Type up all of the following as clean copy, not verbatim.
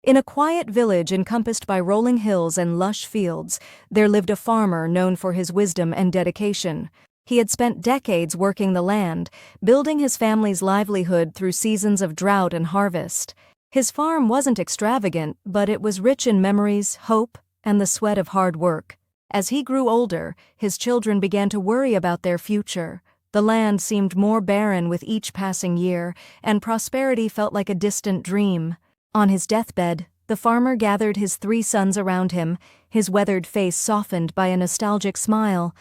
In a quiet village encompassed by rolling hills and lush fields, there lived a farmer known for his wisdom and dedication. He had spent decades working the land, building his family's livelihood through seasons of drought and harvest. His farm wasn't extravagant, but it was rich in memories, hope, and the sweat of hard work. As he grew older, his children began to worry about their future. The land seemed more barren with each passing year, and prosperity felt like a distant dream. On his deathbed, the farmer gathered his 3 sons around him, his weathered face softened by a nostalgic smile.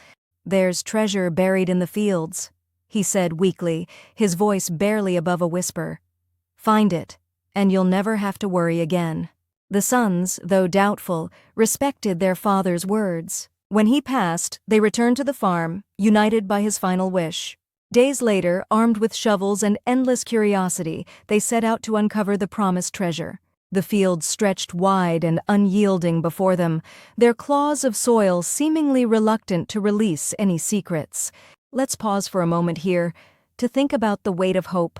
"There's treasure buried in the fields," he said weakly, his voice barely above a whisper. "Find it, and you'll never have to worry again." The sons, though doubtful, respected their father's words. When he passed, they returned to the farm, united by his final wish. Days later, armed with shovels and endless curiosity, they set out to uncover the promised treasure. The fields stretched wide and unyielding before them, their claws of soil seemingly reluctant to release any secrets. Let's pause for a moment here to think about the weight of hope.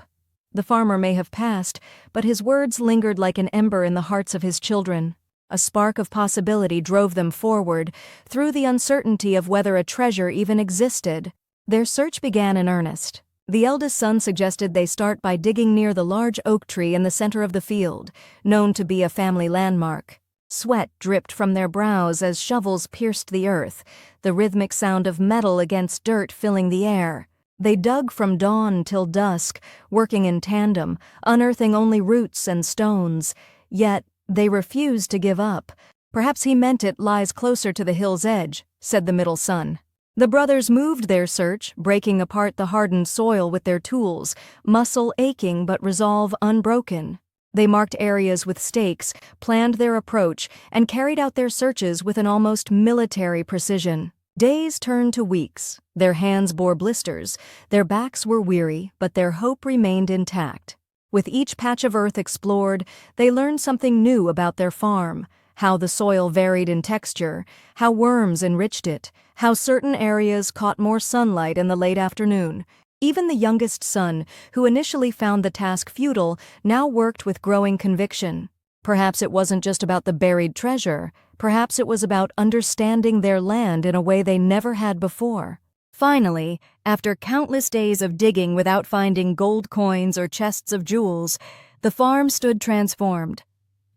The farmer may have passed, but his words lingered like an ember in the hearts of his children. A spark of possibility drove them forward, through the uncertainty of whether a treasure even existed. Their search began in earnest. The eldest son suggested they start by digging near the large oak tree in the center of the field, known to be a family landmark. Sweat dripped from their brows as shovels pierced the earth, the rhythmic sound of metal against dirt filling the air. They dug from dawn till dusk, working in tandem, unearthing only roots and stones. Yet, they refused to give up. "Perhaps he meant it lies closer to the hill's edge," said the middle son. The brothers moved their search, breaking apart the hardened soil with their tools, muscle aching but resolve unbroken. They marked areas with stakes, planned their approach, and carried out their searches with an almost military precision. Days turned to weeks. Their hands bore blisters. Their backs were weary, but their hope remained intact. With each patch of earth explored, they learned something new about their farm, how the soil varied in texture, how worms enriched it, how certain areas caught more sunlight in the late afternoon. Even the youngest son, who initially found the task futile, now worked with growing conviction. Perhaps it wasn't just about the buried treasure. Perhaps it was about understanding their land in a way they never had before. Finally, after countless days of digging without finding gold coins or chests of jewels, the farm stood transformed.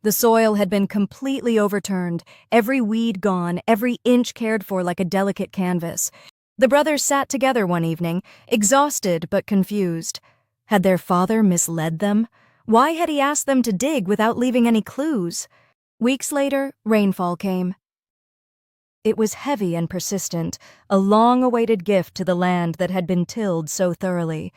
The soil had been completely overturned, every weed gone, every inch cared for like a delicate canvas. The brothers sat together one evening, exhausted but confused. Had their father misled them? Why had he asked them to dig without leaving any clues? Weeks later, rainfall came. It was heavy and persistent, a long-awaited gift to the land that had been tilled so thoroughly.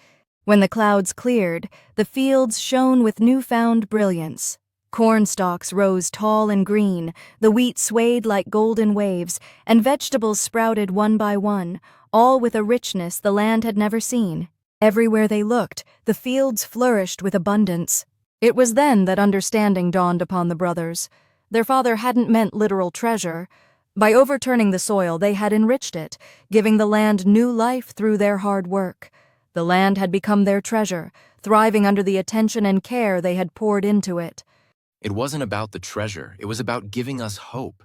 When the clouds cleared, the fields shone with newfound brilliance. Corn stalks rose tall and green, the wheat swayed like golden waves, and vegetables sprouted one by one, all with a richness the land had never seen. Everywhere they looked, the fields flourished with abundance. It was then that understanding dawned upon the brothers. Their father hadn't meant literal treasure. By overturning the soil, they had enriched it, giving the land new life through their hard work. The land had become their treasure, thriving under the attention and care they had poured into it. It wasn't about the treasure, it was about giving us hope,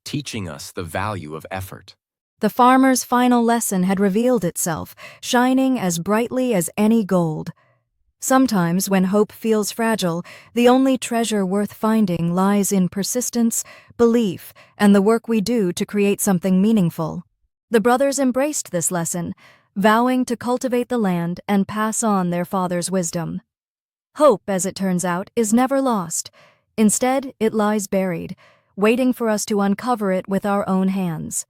teaching us the value of effort. The farmer's final lesson had revealed itself, shining as brightly as any gold. Sometimes, when hope feels fragile, the only treasure worth finding lies in persistence, belief, and the work we do to create something meaningful. The brothers embraced this lesson, vowing to cultivate the land and pass on their father's wisdom. Hope, as it turns out, is never lost. Instead, it lies buried, waiting for us to uncover it with our own hands.